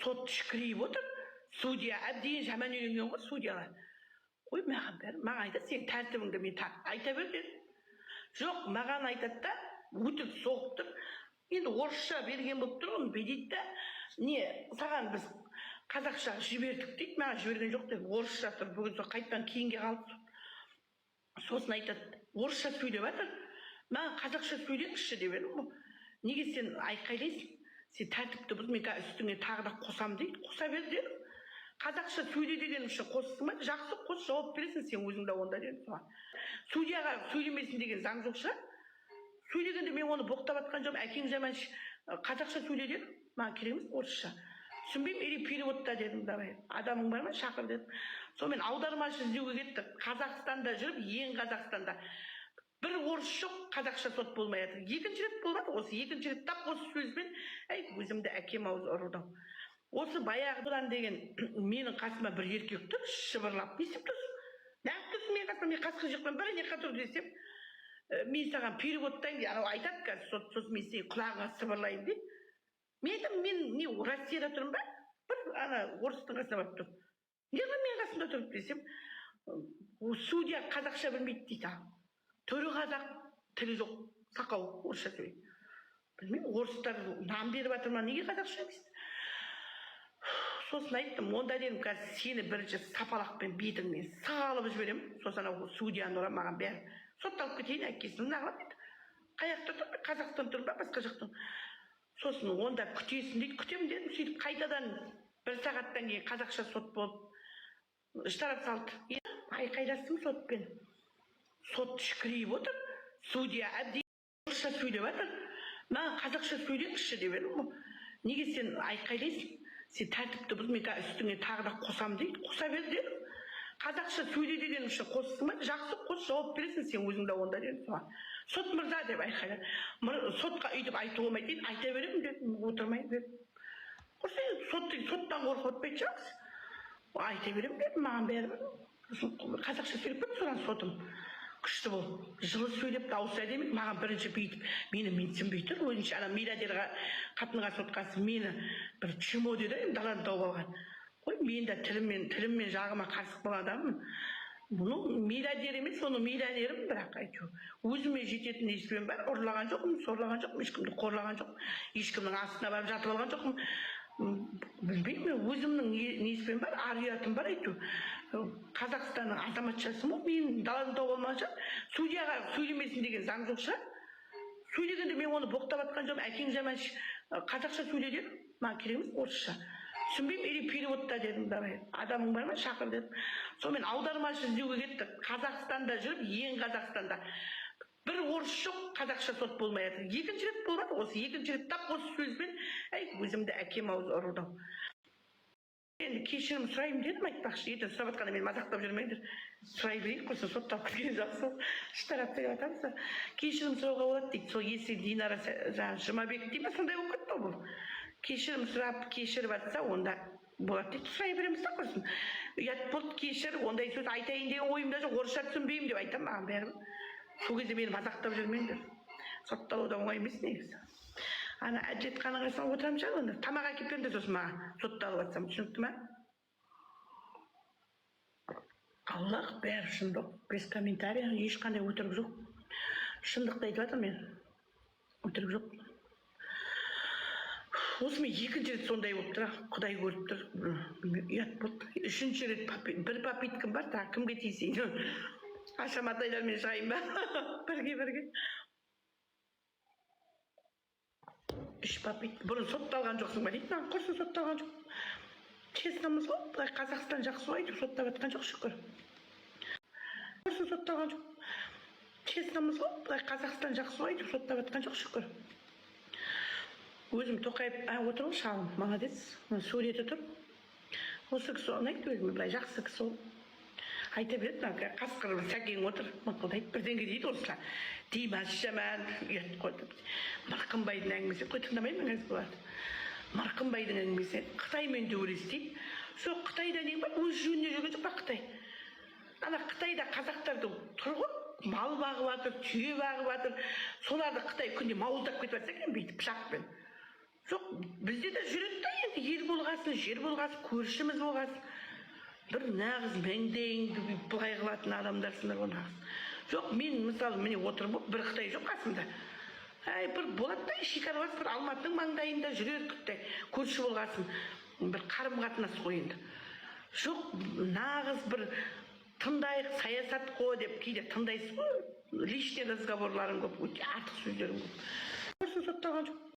сот шікірейіп отыр, судья әбден жаман үйренген ғой судьяға. Ой, маған айтады, сен тәртібіңді мен айта бер деді. Жоқ, маған айтады да, өтірік соғып тұр. Енді орысша берген болып тұр, оны бедейді да, не, саған біз қазақша жібердік дейді, маған жіберген жоқ деп, орысша тұр, бүгін сол қайтадан кейінге қалды. Сосын айтады, орысша сөйлеп жатыр, маған қазақша сөйлеңізші деп едім. Неге сен айқайлайсың? Сен тәртіпті бұз, мен үстіңе тағы да қосам дейді, қоса бер дедім. Қазақша сөйле деген үшін қостың ба? Жақсы қос, жауап бересің сен өзің де онда дедім соған. Судьяға сөйлемесін деген заң жоқ шығар. Сөйлегенде мен оны боқтап жатқан жоқпын, әкең жаман қазақша сөйле дедім, маған керек емес орысша. Түсінбеймін, или переводта дедім, давай. Адамың бар ма? Шақыр дедім. Сонымен аудармашы іздеуге кеттік. Қазақстанда жүріп, ең Қазақстанда бір орыс жоқ, қазақша сот болмай жатыр. Екінші рет болады, осы екінші рет тап осы сөзбен, өзімді әкем ауыз ұрудым. Осы баяғыдан деген менің қасыма бір еркек тұр, шыбырлап, не істеп тұрсың? Неғып тұрсың менің қасыма, мен қасқы жықпен бір не қатыр десем, мен саған переводтайын дейді, анау айтады қазір, сосын мен сен құлағыңа сыбырлайын дейді. Мен айтамын, мен не Россияда тұрмын ба? Бір ана орыстың қасына барып тұр. Неғып мен қасында тұрып десем, судья қазақша білмейді дейді. Түрі қазақ, тілі жоқ, сақау, орысша сөйлейді. Білмеймін, орыстар нам беріп жатыр ма, неге қазақша емес? Сосын айттым, онда дедім, қазір сені бірінші сапалақпен бетіңмен салып жіберемін. Сосын судьяны ұрам, маған бәрі сотталып кетейін, әкесінің нағылап деді. Қаяқта тұр, Қазақстан тұр ба, басқа жақтан. Сосын онда күтесің дейді, күтемін дедім, сөйтіп қайтадан бір сағаттан кейін қазақша сот болып штраф салды. Айқайластым сотпен. Сот шікірейіп отыр, судья әбден орысша сөйлеп жатыр, маған қазақша сөйлеңізші деп едім. Неге сен айқайлайсың? Сен тәртіпті бұз, мен үстіңе тағы да қосам дейді, қоса бер дедім. Қазақша сөйле деген үшін қостың ба? Жақсы қос, жауап бересің сен өзің де онда дедім соған. Сот мырза деп айқайлады. Сотқа өйтіп айту болмайды дейді, айта беремін дедім, отырмай дедім. Соттан қорқып отпайды жақсы. Айта беремін дедім, маған бәрібір. Қазақша сөйлеп кетті, содан сотым күшті бол. Жылы сөйлеп, дауысы әдемі, маған бірінші бүйтіп, мені менсінбей тұр. Өзінше ана миллиардерға қатынға сотқасы мені бір чмо деді, даланы тауып алған. Ой, мен де тіліммен жағыма қарсық болған адаммын. Бұның миллиардер емес, оның миллионерім, бірақ әйтеуір. Өзіме жететін ешкім бар, ұрлаған жоқпын, сорлаған жоқпын, ешкімді қорлаған жоқпын, ешкімнің астына барып жатып алған жоқпын. Білмеймін, өзімнің несіпен бар, ар-ұятым бар әйтеуір. Қазақстанның азаматшасымын, мен даланы тауып алмаған шығар. Судьяға сөйлемесін деген заң жоқ шығар. Сөйлегенде мен оны боқтап жатқан жоқпын, әкең жаман қазақша сөйле дедім, маған керек емес орысша. Түсінбеймін, или переводта дедім, давай. Адамың бар ма? Шақыр дедім. Сонымен аудармашы іздеуге кеттік. Қазақстанда жүріп, ең Қазақстанда бір орыс жоқ, қазақша сот болмай жатыр. Екінші рет болады, осы екінші рет тап осы сөзбен, өзімді әкем ауыз ұрудым. Енді кешірім сұраймын дедім, айтпақшы. Ертең сұрап жатқанда мен мазақтап жүрмеңдер. Сұрай берейік, құрсын сотталып кеткен жақсы. Штраф деп жатамыз. Кешірім сұрауға болады дейді. Сол есі Динара Жұмабек дейді ме, сондай болып кетті бұл. Кешірім сұрап, кешіріп жатса, онда болады дейді. Сұрай береміз да құрсын. Ұят болды, кешір, ондай сөз айтайын деген ойымда жоқ, орысша түсінбеймін деп айтамын, маған бәрібір. Сол кезде мені мазақтап жүрмеңдер. Сотталуда оңай емес негізі. Ана әжетханаға салып отырамын шығар онда. Тамақ әкеліп беріңдер сосын маған, сотталып жатсам, түсінікті ме? Аллах, бәрі шындық, без комментария, ешқандай өтірік жоқ. Шындықты айтып жатырмын мен. Өтірік жоқ. Осы мен екінші рет сондай болып тұр, Құдай көріп тұр. Ұят болды. Үшінші рет бір попиткам бар, тағы кімге тиісейін? Ашаматайлармен шығайын ба? Бірге. Үш попитка. Бұрын сотталған жоқсың ба дейді, құрсын сотталған жоқ. Честномыз ғой, бұлай Қазақстан жақсы ғой, соттап жатқан жоқ, шүкір. Құрсын сотталған жоқ. Честномыз ғой, бұлай Қазақстан жақсы ғой, соттап жатқан жоқ, шүкір. Өзім Тоқаев отыр ғой, шалым, молодец, суреті тұр. Осы кісі ұнайды өзіме, былай жақсы кісі ол. Айта береді, қасқыр сәкең отыр, мақұлдайды, бірдеңге дейді осылар. Димаш жаман, ұят қойды. Марқынбайдың әңгімесі, қой тыңдамаймын әңгімесі болады. Марқынбайдың әңгімесі, Қытаймен төбелесті. Сол Қытайда нең бар, өз жөніне жүрген жоқ па Қытай. Ана Қытайда қазақтарды тұр ғой, мал бағып жатыр, түйе бағып жатыр. Соларды Қытай күнде мауылдап кетіп жатса екен, бүйтіп пышақпен. Жоқ, бізде де жүреді да енді ел болғасын, жер болғасын, көршіміз болғасын. Бір нағыз меңдейіңді былай қылатын адамдарсыңдар ғой нағыз. Жоқ, мен мысалы міне отырып, бір Қытай жоқ қасымда. Бір болады да, шекаралас бір Алматының маңдайында жүреркітті, көрші болғасын, бір қарым қатынас қой енді. Жоқ, нағыз бір тыңдайық, саясат қой деп кейде тыңдайсыз ғой, личный разговорларың көп, өте артық сөздерің көп. Сотталған жоқ.